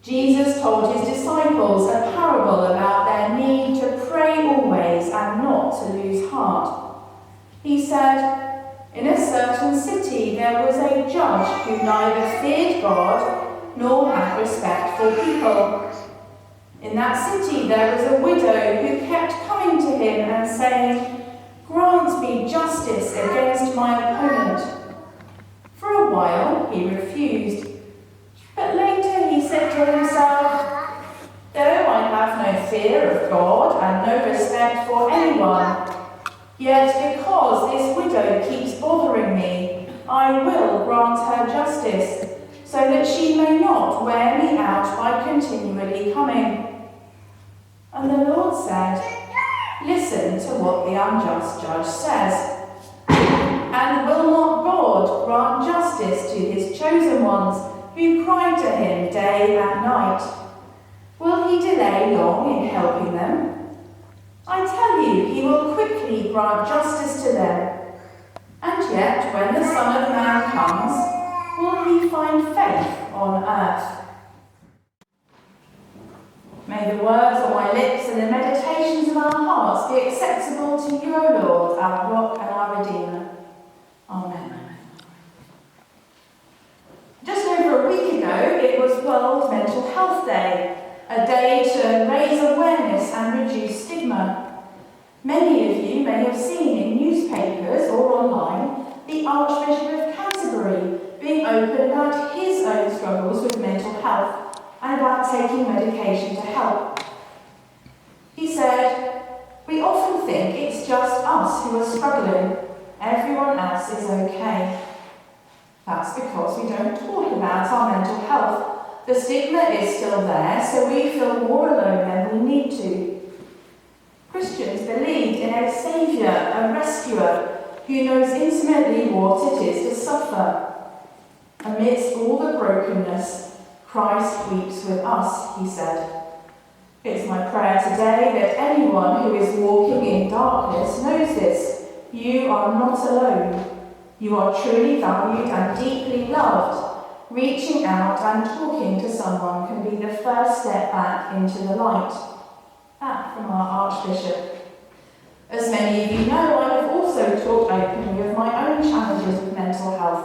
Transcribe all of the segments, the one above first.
Jesus told his disciples a parable about their need to pray always and not to lose heart. He said, "In a certain city there was a judge who neither feared God nor had respect for people. In that city there was a widow who kept coming to him and saying, 'Grant me justice against my opponent.' For a while he refused, but later he said to himself, 'Though I have no fear of God and no respect for anyone, yet because this widow keeps bothering me, I will grant her justice, so that she may not wear me out by continually coming.' And the Lord said, 'Listen to what the unjust judge says. And will not God grant justice to his chosen ones who cry to him day and night? Will he delay long in helping them? I tell you, he will quickly grant justice to them. And yet, when the Son of Man comes, will he find faith on earth?" May the words of my lips and the meditations of our hearts be acceptable to you, O Lord, our rock and our Redeemer. Amen. Just over a week ago, it was World Mental Health Day, a day to raise awareness and reduce stigma. Many of you may have seen in newspapers or online the Archbishop of Canterbury being open about his own struggles with mental health and about taking medication to help. He said, "We often think it's just us who are struggling. Everyone else is okay. That's because we don't talk about our mental health. The stigma is still there, so we feel more alone than we need to." Christians believed in a saviour, a rescuer, who knows intimately what it is to suffer. Amidst all the brokenness, Christ weeps with us, he said. It's my prayer today that anyone who is walking in darkness knows this. You are not alone. You are truly valued and deeply loved. Reaching out and talking to someone can be the first step back into the light. That from our Archbishop. As many of you know, I have also talked openly of my own challenges with mental health.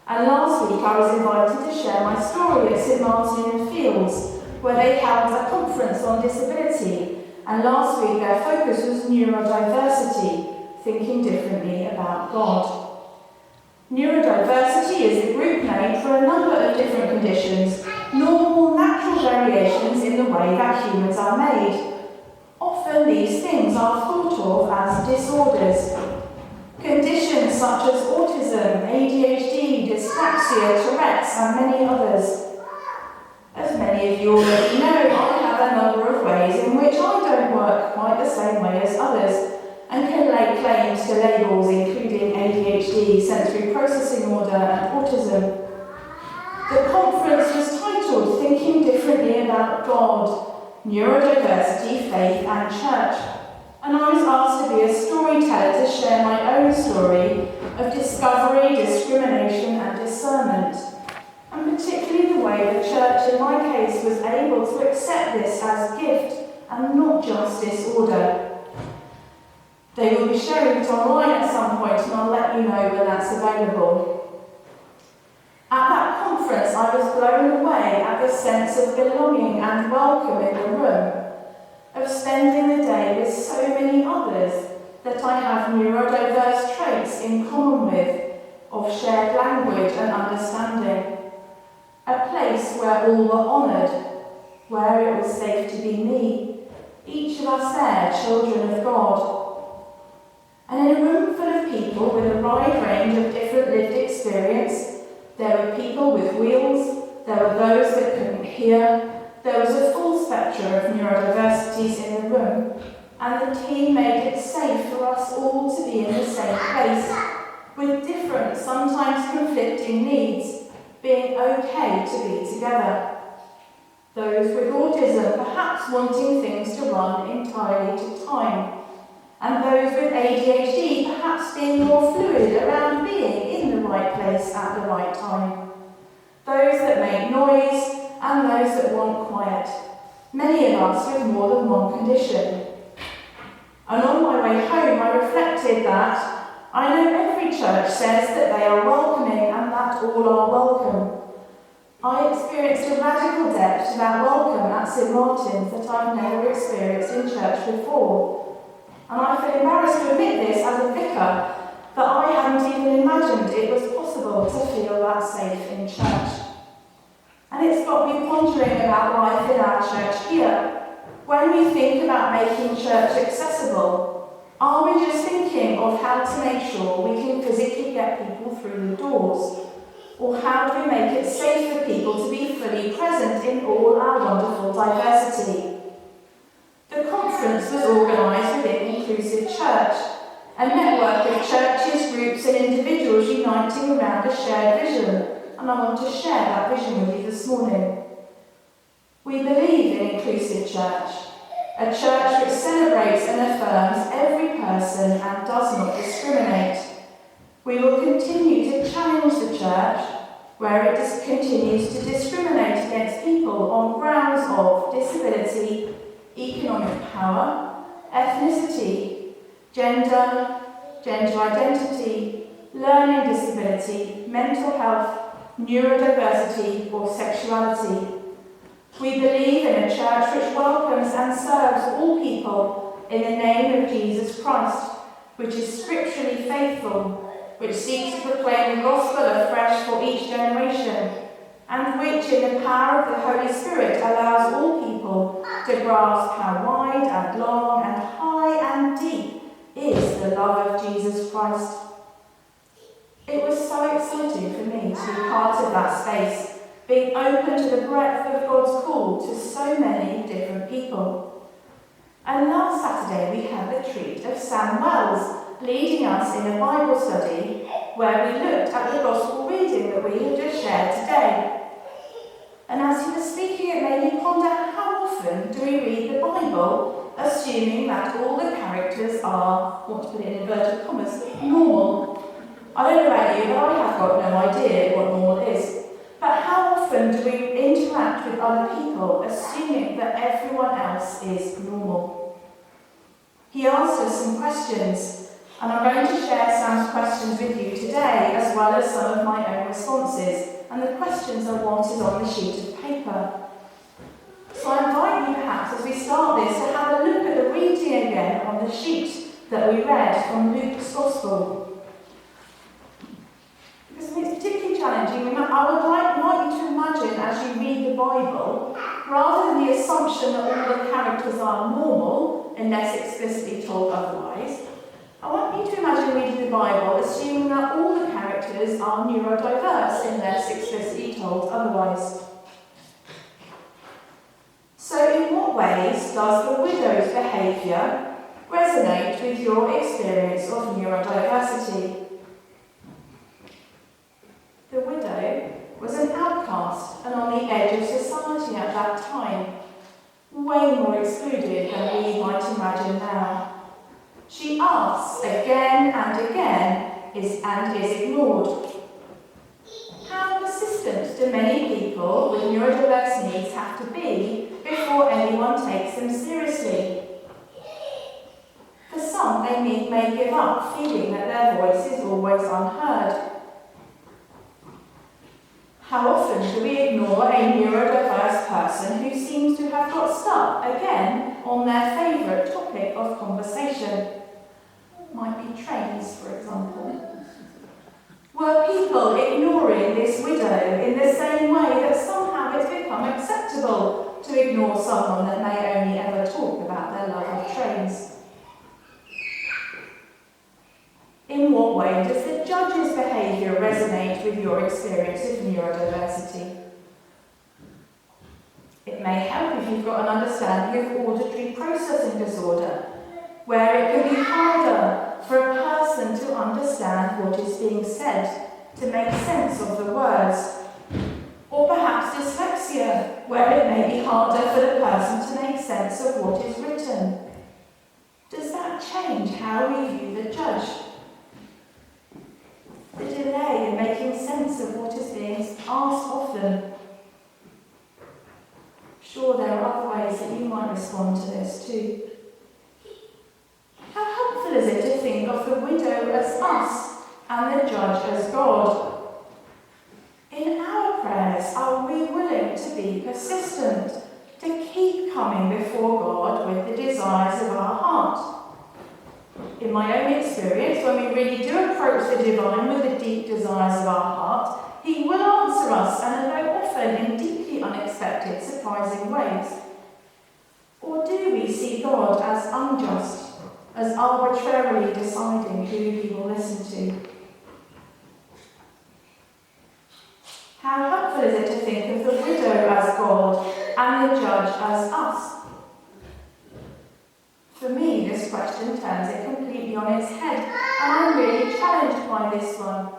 And last week I was invited to share my story at St Martin in Fields, where they held a conference on disability, and last week their focus was neurodiversity, thinking differently about God. Neurodiversity is the group name for a number of different conditions, normal, natural variations in the way that humans are made. Often these things are thought of as disorders. Conditions such as autism, ADHD, dyspraxia, Tourette's, and many others. As many of you already know, I have a number of ways in which I don't work quite the same way as others, and can lay claims to labels including ADHD, sensory processing order, and autism. The conference was titled Thinking Differently About God, Neurodiversity, Faith and Church, and I was asked to be a storyteller to share my own story of discovery, discrimination and discernment, and particularly the way the church in my case was able to accept this as gift and not just disorder. They will be sharing it online at some point, and I'll let you know when that's available. At that conference, I was blown away at the sense of belonging and welcome in the room, of spending the day with so many others that I have neurodiverse traits in common with, of shared language and understanding. A place where all were honoured, where it was safe to be me, each of us there children of God. And in a room full of people with a wide range of different lived experience, there were people with wheels, there were those that couldn't hear, there was a full spectrum of neurodiversities in the room, and the team made it safe for us all to be in the same place, with different, sometimes conflicting needs, being okay to be together. Those with autism perhaps wanting things to run entirely to time, and those with ADHD perhaps being more fluid around being in the right place at the right time. Those that make noise and those that want quiet, many of us with more than one condition. And on my way home, I reflected that I know every church says that they are welcoming and that all are welcome. I experienced a radical depth to that welcome at St Martin's that I've never experienced in church before. And I feel embarrassed to admit this as a vicar, that I hadn't even imagined it was possible to feel that safe in church. And it's got me pondering about life in our church here. When we think about making church accessible, are we just thinking of how to make sure we can physically get people through the doors? Or how do we make it safe for people to be fully present in all our wonderful diversity? The conference was organised within Inclusive Church, a network of churches, groups and individuals uniting around a shared vision, and I want to share that vision with you this morning. We believe in Inclusive Church, a church which celebrates and affirms every person and does not discriminate. We will continue to challenge the church where it continues to discriminate against people on grounds of disability, economic power, ethnicity, gender identity, learning disability, mental health, neurodiversity or sexuality. We believe in a church which welcomes and serves all people in the name of Jesus Christ, which is scripturally faithful, which seeks to proclaim the gospel afresh for each generation, and which, in the power of the Holy Spirit, allows all people to grasp how wide and long and high and deep is the love of Jesus Christ. It was so exciting for me to be part of that space, being open to the breadth of God's call to so many different people. And last Saturday we had the treat of Sam Wells leading us in a Bible study where we looked at the Gospel reading that we have just shared today. And as he was speaking, it made me ponder, how often do we read the Bible assuming that all the characters are, I want to put it in inverted commas, normal? I don't know about you, but I have got no idea what normal is. But how often do we interact with other people assuming that everyone else is normal? He asked us some questions, and I'm going to share Sam's questions with you today, as well as some of my own responses. And the questions are wanted on the sheet of paper. So I invite you perhaps, as we start this, to have a look at the reading again on the sheet that we read from Luke's Gospel. Because it's particularly challenging. I would like you to imagine, as you read the Bible, rather than the assumption that all the characters are normal, unless explicitly told otherwise, I want you to imagine reading the Bible assuming that all the characters are neurodiverse unless explicitly told otherwise. So in what ways does the widow's behaviour resonate with your experience of neurodiversity? The widow was an outcast and on the edge of society at that time, way more excluded than we might imagine now. She asks again and again is ignored. How persistent do many people with neurodiverse needs have to be before anyone takes them seriously? For some, they may give up, feeling that their voice is always unheard. How often do we ignore a neurodiverse person who seems to have got stuck again on their favourite topic of conversation? Might be trains, for example. Were people ignoring this widow in the same way that somehow it's become acceptable to ignore someone that may only ever talk about their love of trains? In what way does the judge's behaviour resonate with your experience of neurodiversity? It may help if you've got an understanding of auditory processing disorder, where it can be harder for a person to understand what is being said, to make sense of the words. Or perhaps dyslexia, where it may be harder for the person to make sense of what is written. Does that change how we view the judge? The delay in making sense of what is being asked of them. Sure, there are other ways that you might respond to this too. How helpful is it to think of the widow as us and the judge as God? In our prayers, are we willing to be persistent, to keep coming before God with the desires of our heart? In my own experience, when we really do approach the divine with the deep desires of our heart, He will answer us, and though often in deeply unexpected, surprising ways. Or do we see God as unjust, as arbitrarily deciding who He will listen to? How helpful is it to think of the widow as God and the judge as us? For me, this question turns it completely on its head, and I'm really challenged by this one.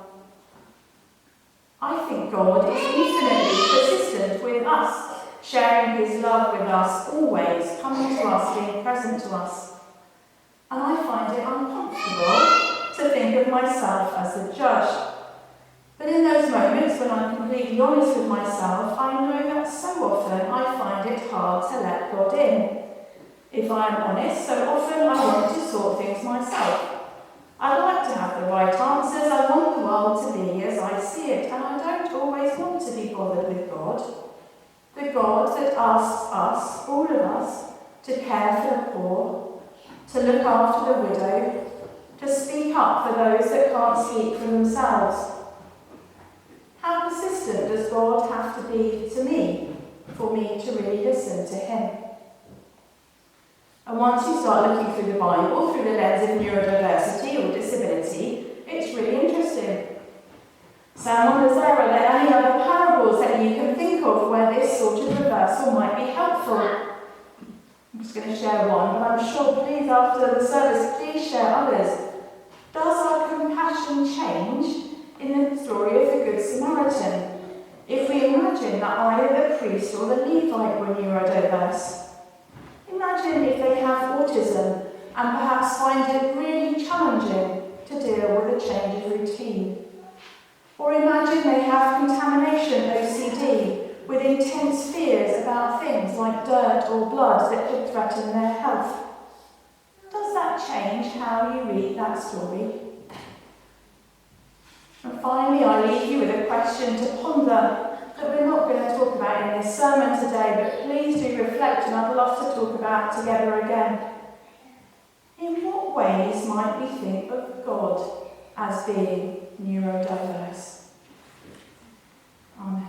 I think God is infinitely persistent with us, sharing His love with us, always coming to us, being present to us. And I find it uncomfortable to think of myself as the judge. But in those moments when I'm completely honest with myself, I know that so often I find it hard to let God in. If I am honest, so often I want to sort things myself. I like to have the right answers, I want the world to be as I see it, and I don't always want to be bothered with God. The God that asks us, all of us, to care for the poor, to look after the widow, to speak up for those that can't speak for themselves. How persistent does God have to be to me for me to really listen to Him? And once you start looking through the Bible through the lens of neurodiversity or disability, it's really interesting. Sam wonders there, are there any other parables that you can think of where this sort of reversal might be helpful? I'm just going to share one, but I'm sure please after the service, please share others. Does our compassion change in the story of the Good Samaritan if we imagine that either the priest or the Levite were neurodiverse? Imagine if they have autism and perhaps find it really challenging to deal with a change of routine. Or imagine they have contamination OCD with intense fears about things like dirt or blood that could threaten their health. Does that change how you read that story? And finally, I leave you with a question to ponder that we're not going to talk about in this sermon today, but please do reflect, and I'd love to talk about together again. In what ways might we think of God as being neurodiverse? Amen.